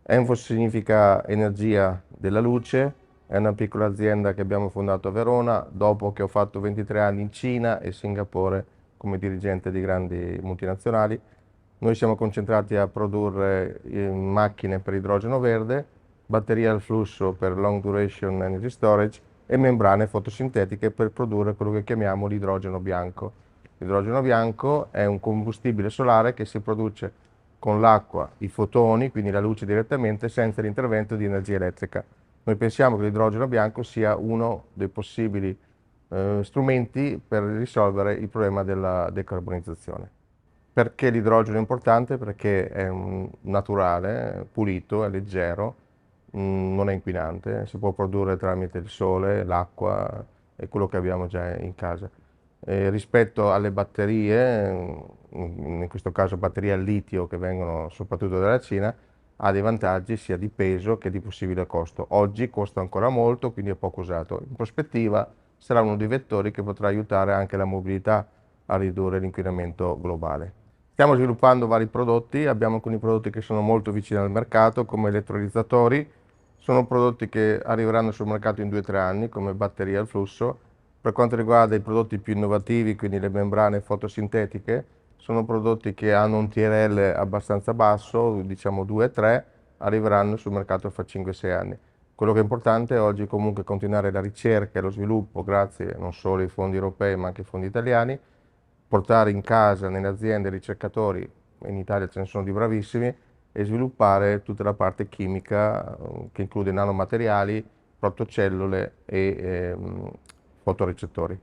Enfos significa energia della luce, è una piccola azienda che abbiamo fondato a Verona dopo che ho fatto 23 anni in Cina e Singapore come dirigente di grandi multinazionali. Noi siamo concentrati a produrre macchine per idrogeno verde, batterie al flusso per long duration energy storage e membrane fotosintetiche per produrre quello che chiamiamo l'idrogeno bianco. L'idrogeno bianco è un combustibile solare che si produce con l'acqua, i fotoni, quindi la luce direttamente, senza l'intervento di energia elettrica. Noi pensiamo che l'idrogeno bianco sia uno dei possibili strumenti per risolvere il problema della decarbonizzazione. Perché l'idrogeno è importante? Perché è naturale, pulito, è leggero, non è inquinante, si può produrre tramite il sole, l'acqua e quello che abbiamo già in casa. Rispetto alle batterie, in questo caso batterie al litio che vengono soprattutto dalla Cina, ha dei vantaggi sia di peso che di possibile costo. Oggi costa ancora molto, quindi è poco usato. In prospettiva sarà uno dei vettori che potrà aiutare anche la mobilità a ridurre l'inquinamento globale. Stiamo sviluppando vari prodotti, abbiamo alcuni prodotti che sono molto vicini al mercato, come elettrolizzatori, sono prodotti che arriveranno sul mercato in 2-3 anni, come batterie al flusso. Per quanto riguarda i prodotti più innovativi, quindi le membrane fotosintetiche, sono prodotti che hanno un TRL abbastanza basso, diciamo 2-3, arriveranno sul mercato fra 5-6 anni. Quello che è importante oggi è comunque continuare la ricerca e lo sviluppo, grazie non solo ai fondi europei ma anche ai fondi italiani, portare in casa nelle aziende ricercatori, in Italia ce ne sono di bravissimi, e sviluppare tutta la parte chimica che include nanomateriali, protocellule e fotorecettori.